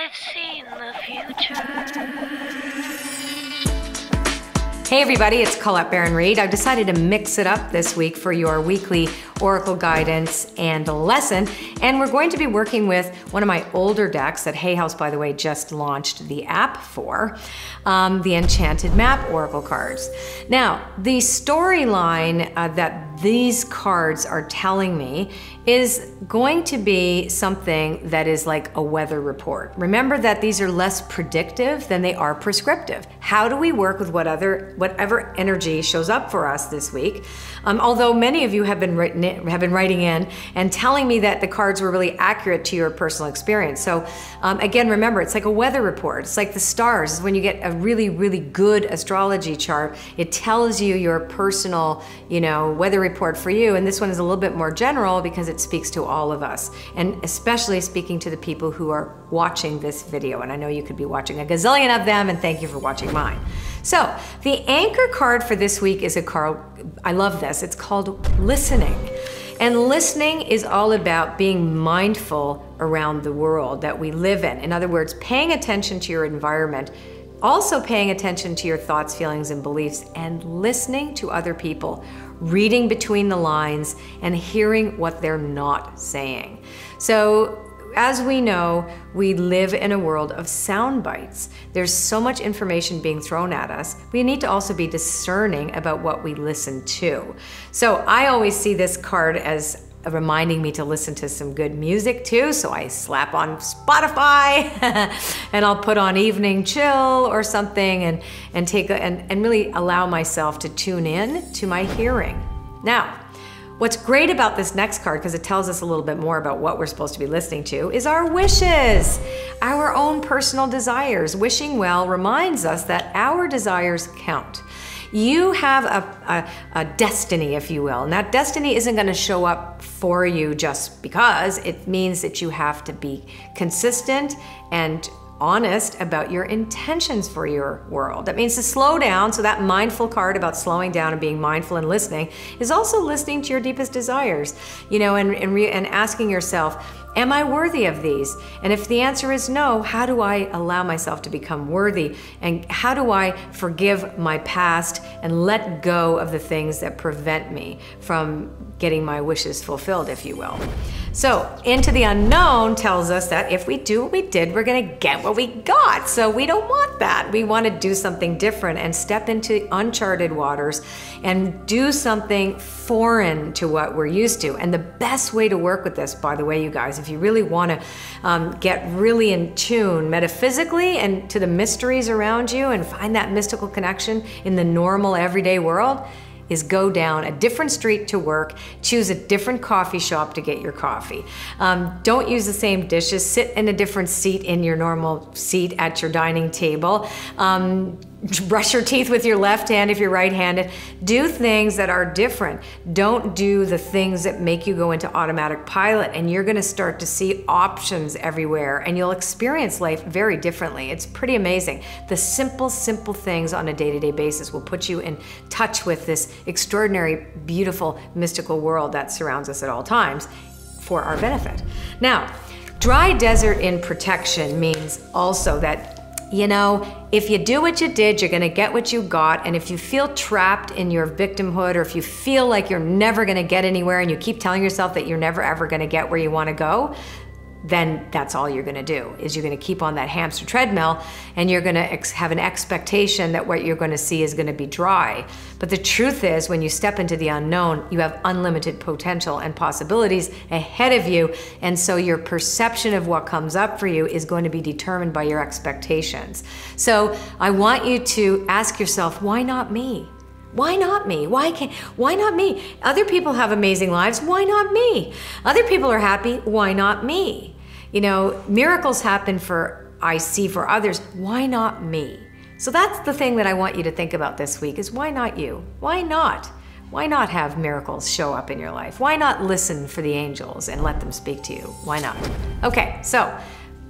I've seen the future. Hey everybody, it's Colette Baron-Reid. I've decided to mix it up this week for your weekly Oracle guidance and lesson. And we're going to be working with one of my older decks that Hay House, by the way, just launched the app for, the Enchanted Map Oracle cards. Now, the storyline that these cards are telling me is going to be something that is like a weather report. Remember that these are less predictive than they are prescriptive. How do we work with whatever energy shows up for us this week? Although many of you have been writing in and telling me that the cards were really accurate to your personal experience. So again, remember, it's like a weather report. It's like the stars. When you get a really, really good astrology chart, it tells you your personal, weather report for you. And this one is a little bit more general because it speaks to all of us, and especially speaking to the people who are watching this video. And I know you could be watching a gazillion of them, and thank you for watching mine. So the anchor card for this week is a card, I love this, it's called Listening. And listening is all about being mindful around the world that we live in. In other words, paying attention to your environment, also paying attention to your thoughts, feelings, and beliefs, and listening to other people, reading between the lines and hearing what they're not saying. So, as we know, we live in a world of sound bites. There's so much information being thrown at us. We need to also be discerning about what we listen to. So I always see this card as reminding me to listen to some good music too. So I slap on Spotify and I'll put on Evening Chill or something and really allow myself to tune in to my hearing. Now, what's great about this next card, because it tells us a little bit more about what we're supposed to be listening to, is our wishes, our own personal desires. Wishing well reminds us that our desires count. You have a destiny, if you will, and that destiny isn't going to show up for you just because. It means that you have to be consistent and honest about your intentions for your world. That means to slow down. So that mindful card about slowing down and being mindful and listening is also listening to your deepest desires, and asking yourself, am I worthy of these? And if the answer is no, how do I allow myself to become worthy? And how do I forgive my past and let go of the things that prevent me from getting my wishes fulfilled, if you will? So Into the Unknown tells us that if we do what we did, we're gonna get what we got. So we don't want that. We want to do something different and step into uncharted waters and do something foreign to what we're used to. And the best way to work with this, by the way, you guys, if you really want to get really in tune metaphysically and to the mysteries around you and find that mystical connection in the normal everyday world, is go down a different street to work, choose a different coffee shop to get your coffee. Don't use the same dishes, sit in a different seat in your normal seat at your dining table. Brush your teeth with your left hand if you're right-handed. Do things that are different. Don't do the things that make you go into automatic pilot, and you're gonna start to see options everywhere, and you'll experience life very differently. It's pretty amazing. The simple things on a day-to-day basis will put you in touch with this extraordinary, beautiful, mystical world that surrounds us at all times for our benefit. Now, dry desert in protection means also that if you do what you did, you're gonna get what you got. And if you feel trapped in your victimhood, or if you feel like you're never gonna get anywhere and you keep telling yourself that you're never ever gonna get where you wanna go, then that's all you're gonna do, is you're gonna keep on that hamster treadmill, and you're gonna have an expectation that what you're gonna see is gonna be dry. But the truth is, when you step into the unknown, you have unlimited potential and possibilities ahead of you, and so your perception of what comes up for you is going to be determined by your expectations. So I want you to ask yourself, why not me? Why not me? Why not me? Other people have amazing lives. Why not me? Other people are happy. Why not me? Miracles happen I see for others. Why not me? So that's the thing that I want you to think about this week, is why not you? Why not? Why not have miracles show up in your life? Why not listen for the angels and let them speak to you? Why not? Okay, so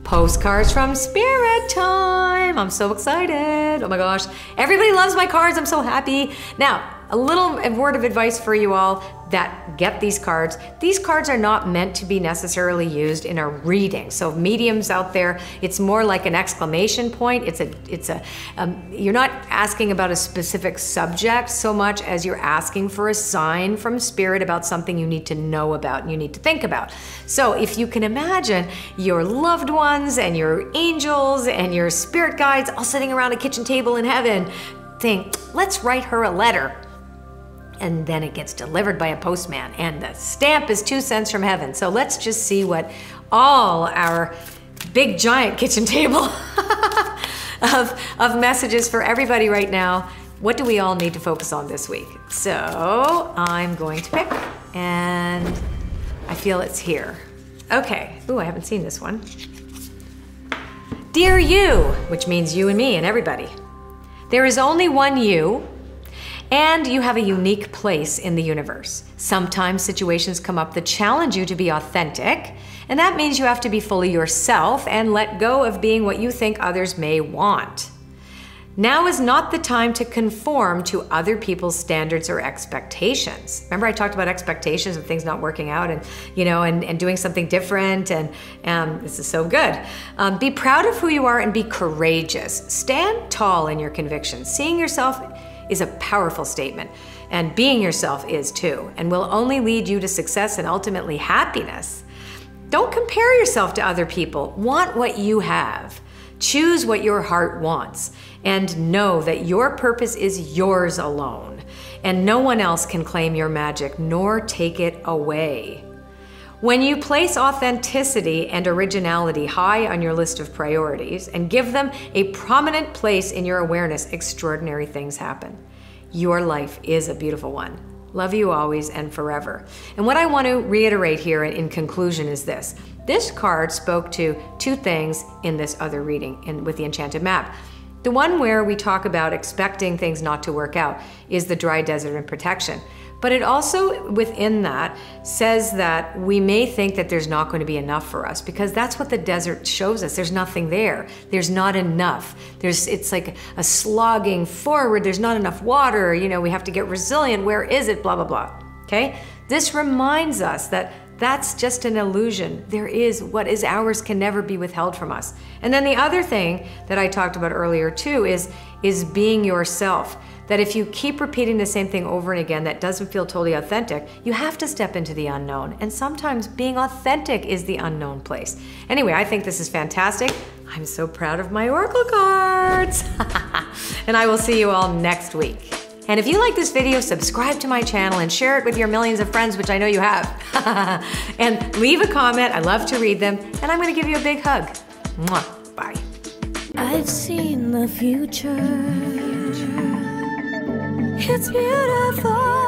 Postcards from Spirit time. I'm so excited. Oh my gosh. Everybody loves my cards. I'm so happy. Now, a little word of advice for you all that get these cards. These cards are not meant to be necessarily used in a reading. So mediums out there, it's more like an exclamation point. You're not asking about a specific subject so much as you're asking for a sign from spirit about something you need to know about and you need to think about. So if you can imagine your loved ones and your angels and your spirit guides all sitting around a kitchen table in heaven, think, let's write her a letter. And then it gets delivered by a postman, and the stamp is 2 cents from heaven. So let's just see what all our big giant kitchen table of messages for everybody right now. What do we all need to focus on this week? So I'm going to pick, and I feel it's here. Okay, ooh, I haven't seen this one. Dear you, which means you and me and everybody. There is only one you, and you have a unique place in the universe. Sometimes situations come up that challenge you to be authentic, and that means you have to be fully yourself and let go of being what you think others may want. Now is not the time to conform to other people's standards or expectations. Remember I talked about expectations of things not working out and doing something different, and this is so good. Be proud of who you are and be courageous. Stand tall in your convictions. Seeing yourself is a powerful statement, and being yourself is too, and will only lead you to success and ultimately happiness. Don't compare yourself to other people. Want what you have. Choose what your heart wants, and know that your purpose is yours alone, and no one else can claim your magic nor take it away. When you place authenticity and originality high on your list of priorities and give them a prominent place in your awareness, extraordinary things happen. Your life is a beautiful one. Love you always and forever. And what I want to reiterate here in conclusion is this. This card spoke to 2 things in this other reading with the Enchanted Map. The one where we talk about expecting things not to work out is the dry desert and protection. But it also, within that, says that we may think that there's not going to be enough for us, because that's what the desert shows us. There's nothing there. There's not enough. It's like a slogging forward. There's not enough water. We have to get resilient. Where is it? Blah, blah, blah. Okay? This reminds us that that's just an illusion. There is what is ours can never be withheld from us. And then the other thing that I talked about earlier too is being yourself. That if you keep repeating the same thing over and again that doesn't feel totally authentic, you have to step into the unknown. And sometimes being authentic is the unknown place. Anyway, I think this is fantastic. I'm so proud of my Oracle cards. And I will see you all next week. And if you like this video, subscribe to my channel and share it with your millions of friends, which I know you have. And leave a comment. I love to read them. And I'm going to give you a big hug. Mwah. Bye. I've seen the future. It's beautiful.